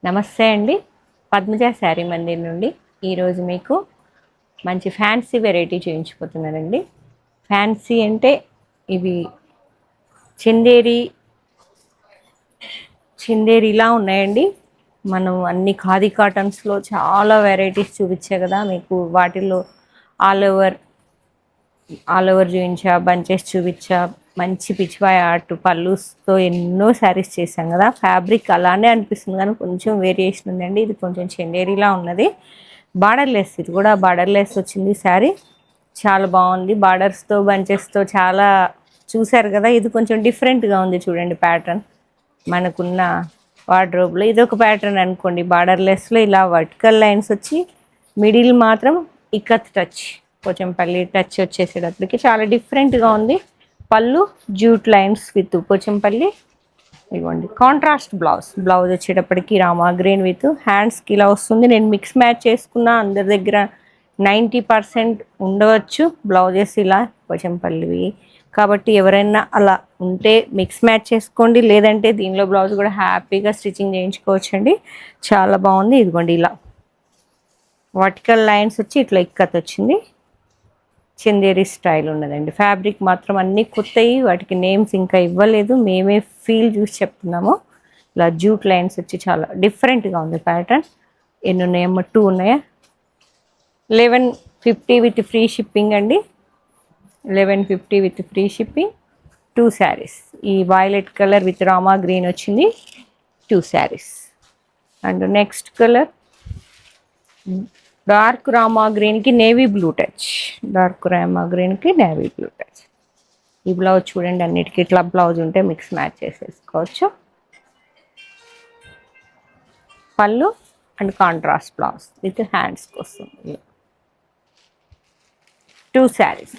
నమస్తే అండి. పద్మజ శారీ మందిర్ నుండి ఈరోజు మీకు మంచి ఫ్యాన్సీ వెరైటీ చూపించిపోతున్నానండి. ఫ్యాన్సీ అంటే ఇవి చందేరి చందేరిలా ఉన్నాయండి. మనం అన్ని ఖాదీ కాటన్స్లో చాలా వెరైటీస్ చూపించా కదా మీకు. వాటిల్లో ఆల్ ఓవర్ చూపించా, బంచెస్ చూపించా, మంచి పిచ్చివాయ ఆర్ట్ పళ్ళుతో ఎన్నో శారీస్ చేశాం కదా. ఫ్యాబ్రిక్ అలానే అనిపిస్తుంది కానీ కొంచెం వేరియేషన్ ఉందండి. ఇది కొంచెం చందేరిలా ఉన్నది. బార్డర్లెస్, ఇది కూడా బార్డర్లెస్ వచ్చింది శారీ. చాలా బాగుంది. బార్డర్స్తో బంచెస్తో చాలా చూశారు కదా. ఇది కొంచెం డిఫరెంట్గా ఉంది చూడండి ప్యాటర్న్. మనకున్న వార్డ్రోబ్లో ఇదొక ప్యాటర్న్ అనుకోండి. బార్డర్లెస్లో ఇలా వర్టికల్ లైన్స్ వచ్చి మిడిల్ మాత్రం ఇక్కత్ టచ్, పోచంపల్లి టచ్ వచ్చేసేటప్పటికి చాలా డిఫరెంట్గా ఉంది. పళ్ళు జూట్ లైన్స్ విత్ పోచంపల్లి. ఇవ్వండి కాంట్రాస్ట్ బ్లౌజ్ వచ్చేటప్పటికి రామా గ్రీన్ విత్ హ్యాండ్స్కి ఇలా వస్తుంది. నేను మిక్స్ మ్యాచ్ చేసుకున్నా, అందరి దగ్గర 90% ఉండవచ్చు బ్లౌజెస్ ఇలా పోచంపల్లివి. కాబట్టి ఎవరైనా అలా ఉంటే మిక్స్ మ్యాచ్ చేసుకోండి, లేదంటే దీనిలో బ్లౌజ్ కూడా హ్యాపీగా స్టిచ్చింగ్ చేయించుకోవచ్చండి. చాలా బాగుంది. ఇదిగోండి ఇలా వర్టికల్ లైన్స్ వచ్చి ఇట్లా ఇక్కత్ వచ్చింది. చందేరి స్టైల్ ఉన్నదండి. ఫ్యాబ్రిక్ మాత్రం అన్నీ కొత్తవి, వాటికి నేమ్స్ ఇంకా ఇవ్వలేదు, మేమే ఫీల్ చూసి చెప్తున్నాము. ఇలా జూట్ లైన్స్ వచ్చి చాలా డిఫరెంట్గా ఉంది ప్యాటర్న్. ఎన్ని ఉన్నాయమ్మా? 2 ఉన్నాయా? 1150 విత్ ఫ్రీ షిప్పింగ్ అండి. 1150 విత్ ఫ్రీ షిప్పింగ్. 2 శారీస్. ఈ violet colour with Rama green వచ్చింది. 2 saris. And next colour dark Rama గ్రీన్కి navy blue touch. Dark Rama గ్రీన్కి నేవీ బ్లూ టచ్. ఈ బ్లౌజ్ చూడండి, అన్నిటికీ ఇట్లా బ్లౌజ్ ఉంటే మిక్స్ మ్యాచ్ చేసేసుకోవచ్చు. పళ్ళు అండ్ కాంట్రాస్ట్ బ్లౌజ్ విత్ హ్యాండ్స్కి వస్తుంది. 2 saris.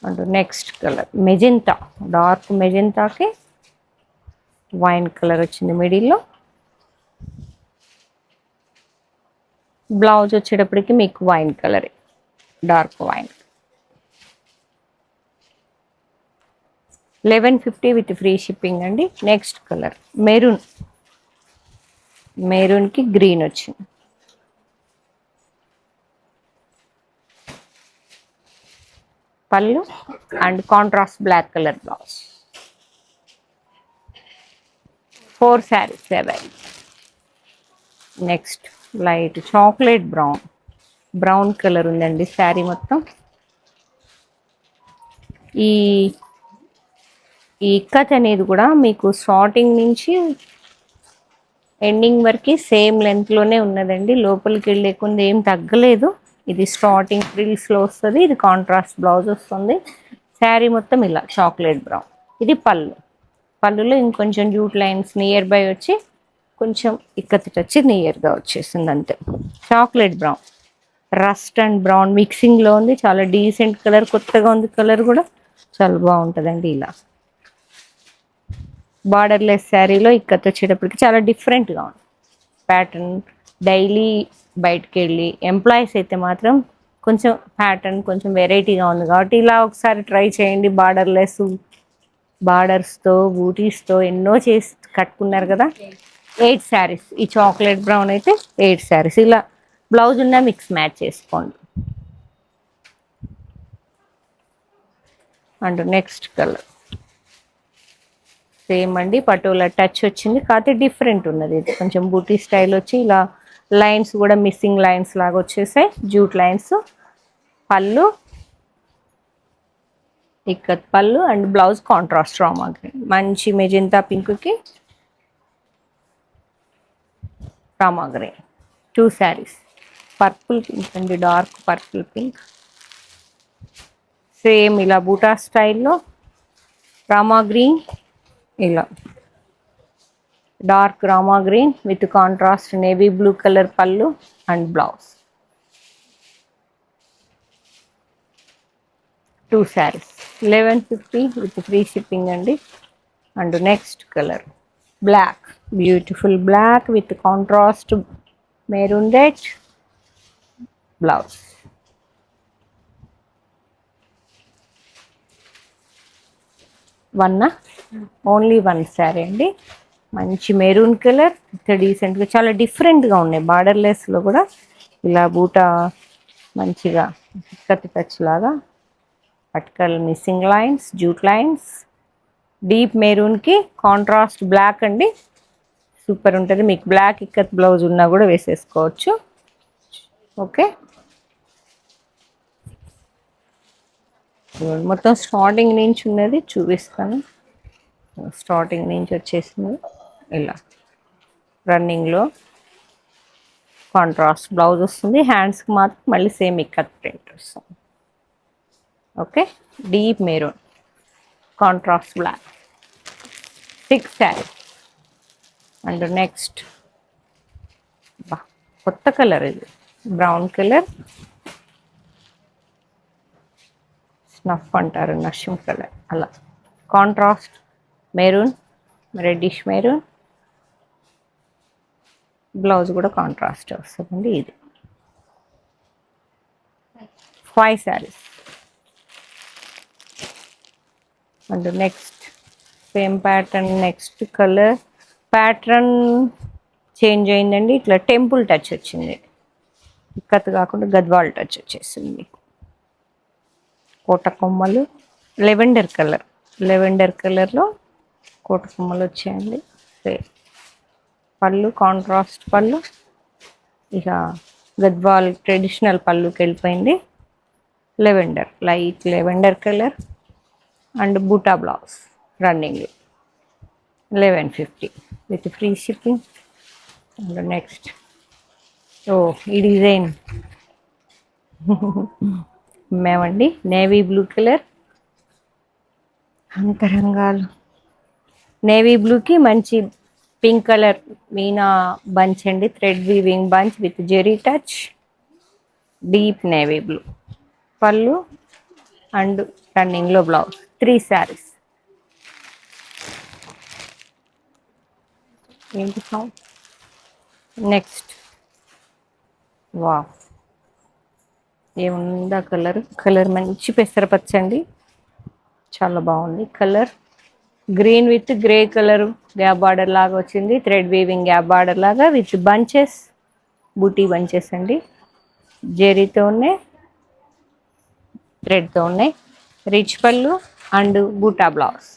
And next colour magenta, dark మెజెంటాకి వైన్ కలర్ వచ్చింది మిడిల్లో. బ్లౌజ్ వచ్చేటప్పటికి మీకు wine colour, dark wine. 1150 with free shipping అండి. నెక్స్ట్ కలర్ మెరూన్కి గ్రీన్ వచ్చింది. పళ్ళు and contrast black colour blouse. 4 saris available. Next light chocolate brown colour ఉందండి శారీ మొత్తం. ఈ ఇక్కత్ అనేది కూడా మీకు స్టార్టింగ్ నుంచి ఎండింగ్ వరకు సేమ్ లెంత్లోనే ఉన్నదండి. లోపలికి వెళ్ళేకుండా ఏం తగ్గలేదు. ఇది స్టార్టింగ్ ఫ్రిల్స్లో వస్తుంది. ఇది కాంట్రాస్ట్ బ్లౌజ్ వస్తుంది. శారీ మొత్తం ఇలా చాక్లెట్ బ్రౌన్. ఇది పళ్ళులో ఇంకొంచెం జూట్ లైన్స్ నియర్ బై వచ్చి కొంచెం ఇక్కత్ వచ్చి నియర్గా వచ్చేసింది అంతే. Chocolate brown, rust and brown మిక్సింగ్లో ఉంది. చాలా డీసెంట్ కలర్, కొత్తగా ఉంది కలర్ కూడా చాలా బాగుంటుందండి. ఇలా బార్డర్లెస్ శారీలో ఇక్కత్ వచ్చేటప్పటికి చాలా డిఫరెంట్గా ఉంది ప్యాటర్న్. డైలీ బయటకు వెళ్ళి ఎంప్లాయీస్ అయితే మాత్రం కొంచెం ప్యాటర్న్ కొంచెం వెరైటీగా ఉంది కాబట్టి ఇలా ఒకసారి ట్రై చేయండి. బార్డర్స్తో బూటీస్తో ఎన్నో చేసి కట్టుకున్నారు కదా. 8 శారీస్. ఈ చాక్లెట్ బ్రౌన్ అయితే 8 శారీస్. ఇలా బ్లౌజ్ ఉన్న మిక్స్ మ్యాచ్ చేసుకోండి. అండ్ నెక్స్ట్ కలర్ సేమ్ అండి, పటోలా టచ్ వచ్చింది, కాకపోతే డిఫరెంట్ ఉన్నది. ఇది కొంచెం బూటీ స్టైల్ వచ్చి ఇలా లైన్స్ కూడా మిస్సింగ్ లైన్స్ లాగా వచ్చేసాయి, జూట్ లైన్స్. పళ్ళు ఇక్కత్ పళ్ళు and blouse contrast Rama green, మంచి మెజెంతా పింక్కి Rama green. 2 saris. Purple pink అండి, డార్క్ పర్పుల్ పింక్. సేమ్ ఇలా బూటా స్టైల్లో రామా గ్రీన్, ఇలా dark Rama green with contrast navy blue colour పళ్ళు and blouse. 2 saris. 1150 with free shipping అండి. And next colour black, beautiful black with contrast maroon red blouse. Only 1 sari అండి. మంచి maroon colour, ఇంత డీసెంట్గా చాలా డిఫరెంట్గా ఉన్నాయి. బార్డర్లెస్లో కూడా ఇలా బూటా మంచిగా కత్తి టచ్ లాగా పట్కల్ missing lines, jute lines, deep మెరూన్కి కాంట్రాస్ట్ బ్లాక్ అండి. సూపర్ ఉంటుంది. మీకు బ్లాక్ ఇక్కత్ బ్లౌజ్ ఉన్నా కూడా వేసేసుకోవచ్చు. ఓకే, మొత్తం స్టార్టింగ్ నుంచి ఉన్నది చూపిస్తాను. స్టార్టింగ్ నుంచి వచ్చేసింది ఇలా రన్నింగ్లో కాంట్రాస్ట్ బ్లౌజ్ వస్తుంది. హ్యాండ్స్కి మాత్రం మళ్ళీ సేమ్ ఇక్కత్ ప్రింట్ వస్తుంది. Okay, deep maroon contrast black 6 sari. And next కొత్త కలర్ ఇది, బ్రౌన్ కలర్, స్నఫ్ అంటారు, నషం కలర్. అలా contrast maroon, reddish maroon, blouse కూడా కాంట్రాస్ట్ వస్తుందండి. ఇది 5 saris. And next same pattern, next colour pattern change అయిందండి. ఇట్లా టెంపుల్ టచ్ వచ్చింది, ఇక్కత్ కాకుండా గద్వాల్ టచ్ వచ్చేసింది. మీకు కోట కొమ్మలు, లెవెండర్ కలర్, లెవెండర్ కలర్లో కోట కొమ్మలు వచ్చాయండి. పళ్ళు కాంట్రాస్ట్ పళ్ళు, ఇక గద్వాల్ ట్రెడిషనల్ పళ్ళుకి వెళ్ళిపోయింది. Lavender, light lavender colour and బూటా blouse running 1150 with free shipping. And next ఈ డిజైన్ మేమండి నేవీ బ్లూ కలర్, అంతరంగాలు నేవీ బ్లూకి మంచి పింక్ కలర్ మీనా బంచ్ అండి, థ్రెడ్ వీవింగ్ బంచ్ విత్ జెరీ టచ్, డీప్ నేవీ బ్లూ పళ్ళు అండ్ రన్నింగ్లో బ్లౌజ్. 3 శారీస్. ఏంటి సౌండ్? నెక్స్ట్ వా ఏముందా కలర్, కలర్ మంచి పెసరపచ్చండి, చాలా బాగుంది colour. Green with grey colour gap border లాగా వచ్చింది, థ్రెడ్ వీవింగ్ గ్యాప్ బార్డర్ లాగా విత్ బంచెస్, బూటీ బంచెస్ అండి, జెరీతో ఉన్నాయి, థ్రెడ్తో ఉన్నాయి, రిచ్ పళ్ళు అండ్ బూటా బ్లౌజ్.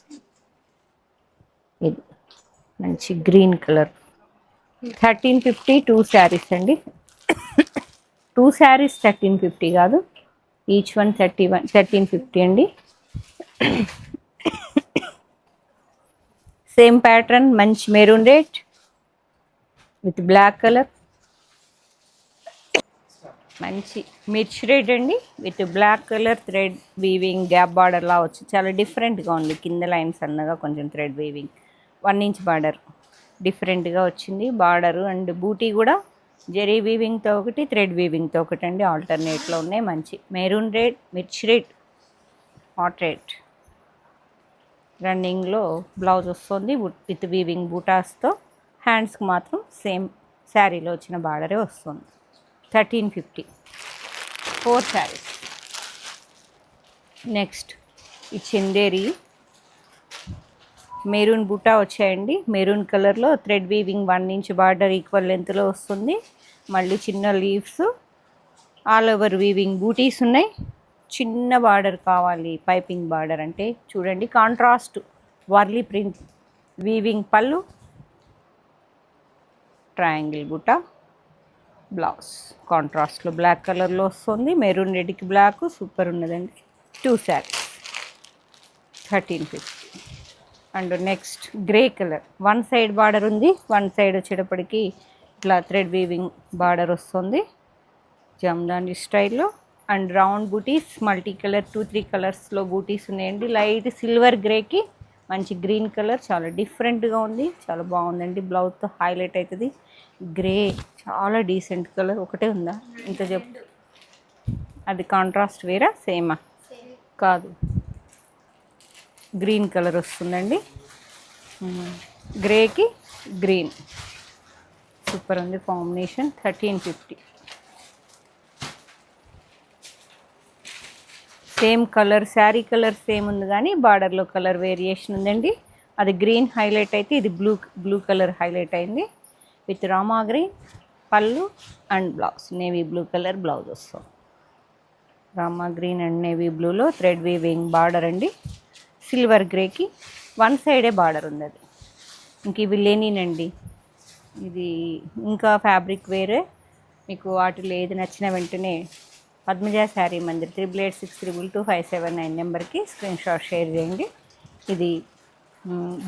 ఇది మంచి గ్రీన్ కలర్. 1350 2 శారీస్ అండి. 2 శారీస్ 1350 కాదు, ఈచ్ వన్ 1350 అండి. సేమ్ ప్యాటర్న్, మంచి maroon red with black colour, మంచి మిర్చ్ రెడ్ అండి with black colour, thread weaving gap border లా వచ్చి చాలా డిఫరెంట్గా ఉంది. కింద లైన్స్ అన్నగా కొంచెం థ్రెడ్ వీవింగ్ 1 ఇంచ్ బార్డర్ డిఫరెంట్గా వచ్చింది. బార్డరు అండ్ బూటీ కూడా జెరీ వీవింగ్తో ఒకటి, థ్రెడ్ వీవింగ్తో ఒకటి అండి, ఆల్టర్నేట్లో ఉన్నాయి. మంచి maroon red, mirch red, hot red రన్నింగ్లో బ్లౌజ్ వస్తుంది విత్ వీవింగ్ బూటాస్తో. హ్యాండ్స్కి మాత్రం సేమ్ శారీలో వచ్చిన బార్డరే వస్తుంది. 1350 4 శారీస్. నెక్స్ట్ ఈ చందేరి మెరూన్ బూటా వచ్చాయండి, మెరూన్ కలర్లో thread weaving 1 inch border equal లెంత్లో వస్తుంది. మళ్ళీ చిన్న leaves, all over weaving butis ఉన్నాయి. చిన్న బార్డర్ కావాలి, పైపింగ్ బార్డర్ అంటే చూడండి, కాంట్రాస్ట్ వర్లీ ప్రింట్ వీవింగ్ పళ్ళు, ట్రయాంగిల్ బూటా బ్లౌజ్ కాంట్రాస్ట్లో బ్లాక్ కలర్లో వస్తుంది. మెరూన్ రెడ్కి బ్లాక్ సూపర్ ఉన్నదండి. 2 saris 1350. And next grey colour, 1 side border ఉంది, 1 సైడ్ వచ్చేటప్పటికి ఇట్లా థ్రెడ్ వీవింగ్ బార్డర్ వస్తుంది జమ్దాని స్టైల్లో. And round butis, multi colour 2-3 కలర్స్లో బూటీస్ ఉన్నాయండి. లైట్ సిల్వర్ గ్రేకి మంచి గ్రీన్ కలర్, చాలా డిఫరెంట్గా ఉంది, చాలా బాగుందండి. బ్లౌజ్తో హైలైట్ అవుతుంది. గ్రే చాలా డీసెంట్ కలర్. ఒకటే ఉందా ఇంత చెప్పు? అది కాంట్రాస్ట్ వేరా సేమా? కాదు, గ్రీన్ కలర్ వస్తుందండి, గ్రేకి గ్రీన్ సూపర్ ఉంది combination. 1350. Same colour, sari colour same ఉంది కానీ బార్డర్లో కలర్ వేరియేషన్ ఉందండి. అది గ్రీన్ హైలైట్ అయితే ఇది బ్లూ కలర్ హైలైట్ అయింది. విత్ రామా గ్రీన్ పళ్ళు and blouse navy blue colour blouse వస్తుంది. రామా గ్రీన్ అండ్ నేవీ బ్లూలో థ్రెడ్ వీవింగ్ బార్డర్ అండి. సిల్వర్ గ్రేకి వన్ సైడే బార్డర్ ఉంది. అది ఇంక ఇవి లేనినండి. ఇది ఇంకా ఫ్యాబ్రిక్ వేరే. మీకు వాటిలో ఏది నచ్చిన వెంటనే పద్మజ శారీ మందిర్ 8886222579 నెంబర్కి స్క్రీన్ షాట్ షేర్ చేయండి. ఇది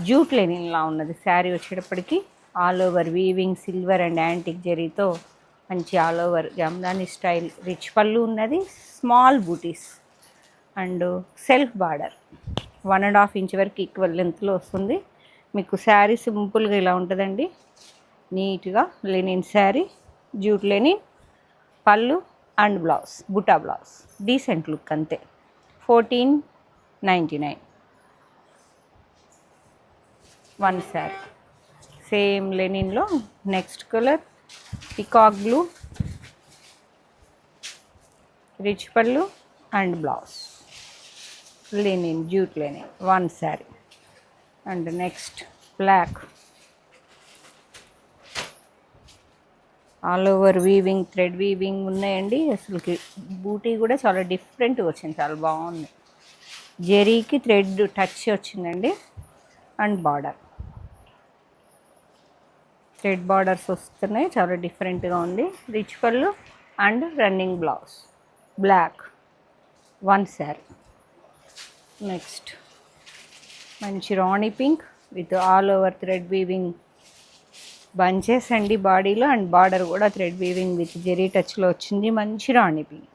జూట్ లెనిన్లా ఉన్నది. శారీ వచ్చేటప్పటికి all over weaving silver and antique జెరీతో మంచి all over Jamdani style rich పళ్ళు ఉన్నది. Small butis and self border 1.5 inch వరకు ఈక్వల్ లెంత్లో వస్తుంది. మీకు శారీ సింపుల్గా ఇలా ఉంటుందండి. నీట్గా లెనిన్ శారీ, జూట్ లెనిన్ పళ్ళు and blouse buta blouse decent look అంతే. 1499 వన్ శారీ. సేమ్ లెనిన్లో next colour peacock blue, rich పళ్ళు and blouse linen jute linen one sari. And next black all over weaving thread weaving ఉన్నాయండి. అసలుకి బూటీ కూడా చాలా డిఫరెంట్గా వచ్చింది, చాలా బాగుంది. జెరీకి థ్రెడ్ టచ్ వచ్చిందండి. అండ్ బార్డర్ థ్రెడ్ బార్డర్స్ వస్తున్నాయి, చాలా డిఫరెంట్గా ఉంది. రిచ్ పళ్ళు and running blouse black one sari. Next మంచి రాణి pink with all over thread weaving bunches అండి బాడీలో. అండ్ బార్డర్ కూడా థ్రెడ్ వీవింగ్ విత్ జెరీ టచ్లో వచ్చింది. మంచి రాణి పింక్.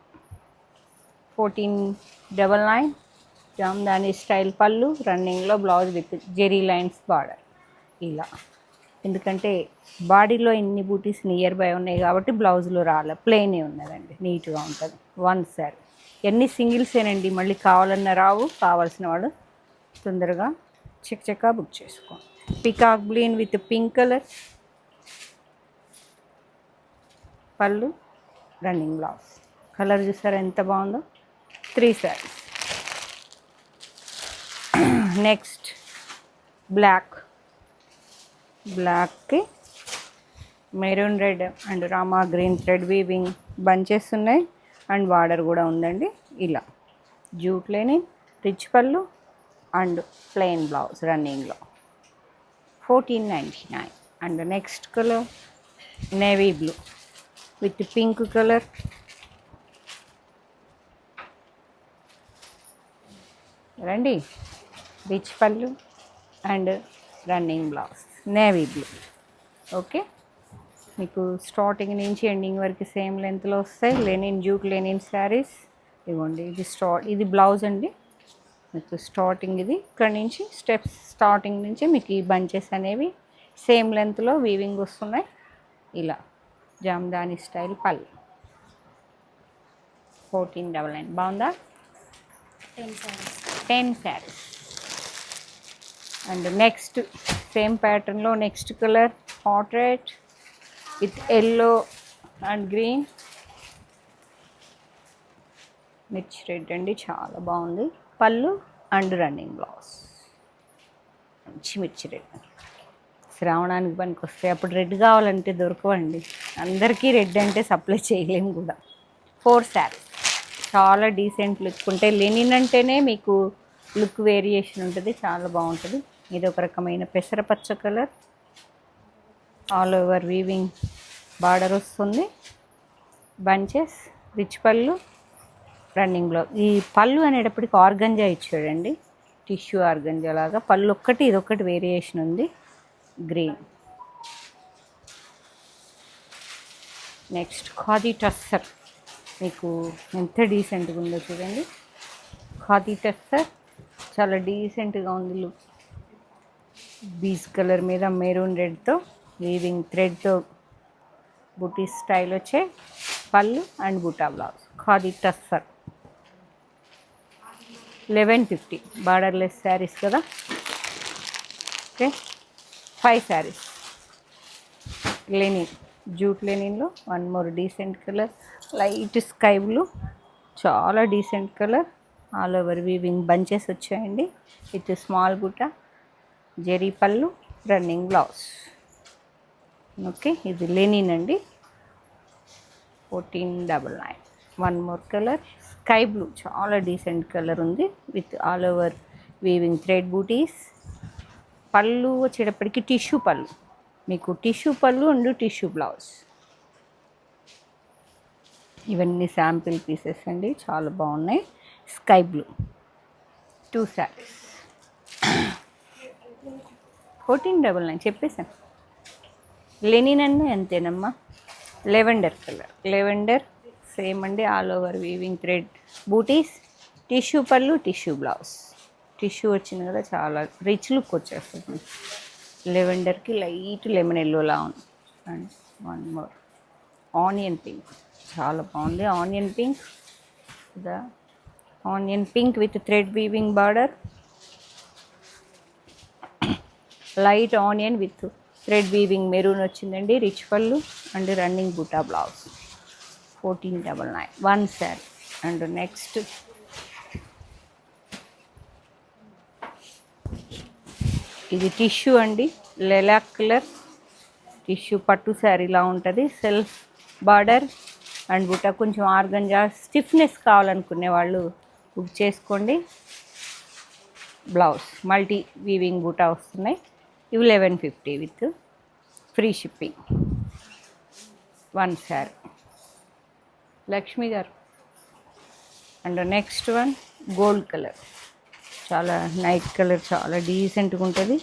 1499 జామ్దాని స్టైల్ పళ్ళు రన్నింగ్లో blouse with zari lines border ఇలా. ఎందుకంటే బాడీలో ఇన్ని బూటీస్ నియర్ బై ఉన్నాయి కాబట్టి బ్లౌజ్లో రాలే, ప్లెయినే ఉన్నదండి, నీట్గా ఉంటుంది. వన్ శారీ. ఎన్ని సింగిల్సేనండి, మళ్ళీ కావాలన్నా రావు. కావాల్సిన వాడు తొందరగా చెక్క బుక్ చేసుకో. Peacock blue with pink colour pallu running blouse. Colour చూసారా ఎంత బాగుందో. 3 శారీస్. నెక్స్ట్ బ్లాక్కి మెరూన్ రెడ్ అండ్ రామా గ్రీన్ థ్రెడ్ వీవింగ్ బంచెస్ ఉన్నాయి. అండ్ బార్డర్ కూడా ఉందండి ఇలా. జూట్ లెనిన్ రిచ్ పళ్ళు అండ్ ప్లెయిన్ బ్లౌజ్ రన్నింగ్లో 1499. And next colour navy blue with pink colour. రండి రిచ్ పళ్ళు and running blouse navy blue. Okay, మీకు స్టార్టింగ్ నుంచి ఎండింగ్ వరకు సేమ్ లెంత్లో వస్తాయి. లెనిన్ జూట్ లెనిన్ శారీస్ ఇవ్వండి. ఇది బ్లౌజ్ అండి. మీకు స్టార్టింగ్ ఇది ఇక్కడ నుంచి స్టెప్స్ స్టార్టింగ్ నుంచి మీకు ఈ బంచెస్ అనేవి సేమ్ లెంత్లో వీవింగ్ వస్తున్నాయి ఇలా. జామ్దాని స్టైల్ పళ్ళు 1499. బాగుందా? 10 శారీస్. అండ్ నెక్స్ట్ సేమ్ ప్యాటర్న్లో next colour hot red with yellow and green మిర్చి రెడ్ అండి, చాలా బాగుంది. పళ్ళు అండ్ రన్నింగ్ బ్లౌజ్ మంచి మిర్చి రెడ్. శ్రావణానికి పనికి వస్తాయి. అప్పుడు రెడ్ కావాలంటే దొరకవండి, అందరికీ రెడ్ అంటే సప్లై చేయలేము కూడా. 4 శారీస్. చాలా డీసెంట్ లుక్ ఉంటాయి. లెనిన్ అంటేనే మీకు లుక్ వేరియేషన్ ఉంటుంది, చాలా బాగుంటుంది. ఇది ఒక రకమైన పెసరపచ్చ colour. All over weaving border వస్తుంది. Bunches rich pallu running blouse. ఈ పళ్ళు అనేటప్పటికి ఆర్గంజా ఇచ్చాడండి, టిష్యూ ఆర్గంజా లాగా. పళ్ళు ఒక్కటి ఇదొక్కటి వేరియేషన్ ఉంది గ్రీన్. నెక్స్ట్ ఖాదీ టస్సర్. మీకు ఎంత డీసెంట్గా ఉందో చూడండి. ఖాదీ టస్సర్ చాలా డీసెంట్గా ఉంది లుక్. బీజ్ కలర్ మీద మెరూన్ రెడ్తో వీవింగ్ థ్రెడ్తో బూటీ స్టైల్ వచ్చే పళ్ళు అండ్ బూటా బ్లౌజ్. ఖాదీ టస్సర్ 1150. బార్డర్లెస్ శారీస్ కదా. ఓకే, 5 శారీస్. లెనిన్ జూట్ లెనిన్లో one more decent colour light sky blue, చాలా decent colour. All over weaving bunches వచ్చాయండి విత్ స్మాల్ బుట్ట zari pallu, running blouse. Okay, ఇది లెనిన్ అండి. 1499. One more colour sky blue, చాలా డీసెంట్ కలర్ ఉంది with all over weaving thread బూటీస్. పళ్ళు వచ్చేటప్పటికి tissue పళ్ళు, మీకు టిష్యూ పళ్ళు అండ్ టిష్యూ బ్లౌజ్. ఇవన్నీ శాంపిల్ పీసెస్ అండి, చాలా బాగున్నాయి. Sky blue 2 saris. 1499 చెప్పేసాను. లెనిన్ అన్నీ అంతేనమ్మా. లెవెండర్ కలర్, లెవెండర్ సేమ్ అండి, ఆల్ ఓవర్ వీవింగ్ థ్రెడ్ బూటీస్. టిష్యూ పళ్ళు, టిష్యూ బ్లౌజ్. టిష్యూ వచ్చింది కదా, చాలా రిచ్ లుక్ వచ్చేస్తుంది. లెవెండర్కి లైట్ లెమన్ ఎల్లోలా ఉంది. And one more onion pink, చాలా బాగుంది. Onion pink, the onion pink with thread weaving border. Light onion with thread weaving maroon వచ్చిందండి. Rich పళ్ళు అండ్ రన్నింగ్ బూటా blouse. 1499. One sari. And next ఇది tissue అండి, లెలాక్ colour tissue పట్టు శారీలా ఉంటుంది. సెల్ఫ్ బార్డర్ అండ్ బుట్ట, కొంచెం ఆర్గంజా స్టిఫ్నెస్ కావాలనుకునే వాళ్ళు బుక్ చేసుకోండి. బ్లౌజ్ మల్టీ వీవింగ్ బూటా వస్తున్నాయి. ఇవి 1150 with free shipping. One sari. Lakshmi garu. And next one gold colour, చాలా నైట్ కలర్, చాలా డీసెంట్గా ఉంటుంది.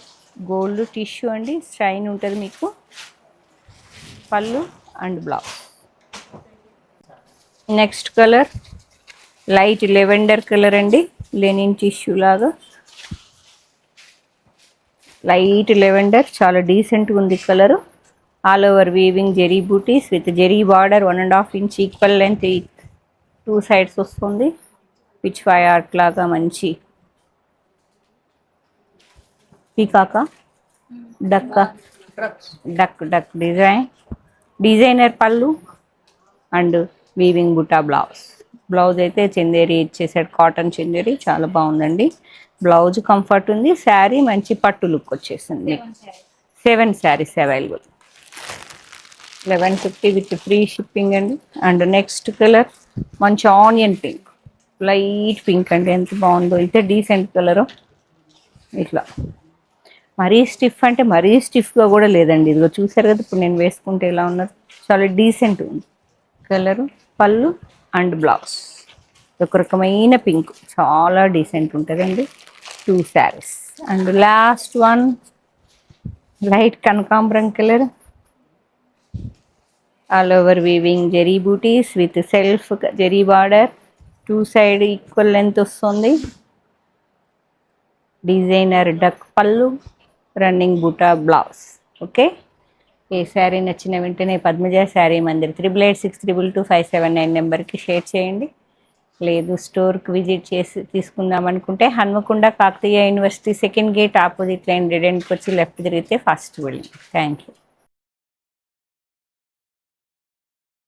గోల్డ్ టిష్యూ అండి, షైన్ ఉంటుంది మీకు. Pallu and blouse. Next colour light lavender colour అండి, లెనిన్ టిష్యూ లాగా. లైట్ లెవెండర్, చాలా డీసెంట్గా ఉంది colour. All over weaving zari booties with zari border. 1.5 inch equal length 2 sides వస్తుంది. పిచ్ ఫై ఆర్ట్ లాగా మంచి peacock duck designer pallu and weaving buta blouse. Blouse అయితే చందేరి ఇచ్చేసాడు, కాటన్ చందేరి, చాలా బాగుందండి. బ్లౌజ్ కంఫర్ట్ ఉంది, శారీ మంచి పట్టు లుక్ వచ్చేసింది. 7 saris available. 1150 with free shipping అండి. అండ్ నెక్స్ట్ కలర్ మంచి ఆనియన్ పింక్, లైట్ పింక్ అండి, ఎంత బాగుందో. అయితే డీసెంట్ కలరు. ఇట్లా మరీ స్టిఫ్ అంటే మరీ స్టిఫ్గా కూడా లేదండి. ఇదిగో చూసారు కదా, ఇప్పుడు నేను వేసుకుంటే ఎలా ఉన్నది, చాలా డీసెంట్ ఉంది కలరు. పళ్ళు అండ్ బ్లౌజ్ ఒక రకమైన పింక్, చాలా డీసెంట్ ఉంటుందండి. 2 saris. And last one light కనకాంబరం colour, all over weaving zari booties with self zari border. 2 side equal length వస్తుంది. డిజైనర్ డక్ పళ్ళు, రన్నింగ్ బూటా బ్లౌజ్. ఓకే, ఏ శారీ నచ్చిన వెంటనే పద్మజ శారీ మందిర్ 8886222579 నెంబర్కి షేర్ చేయండి. లేదు స్టోర్కి విజిట్ చేసి తీసుకుందాం అనుకుంటే Hanamkonda Kakatiya university second gate opposite line dead ఎండ్కి వచ్చి లెఫ్ట్ తిరిగితే ఫస్ట్ బిల్డింగ్. Thank you.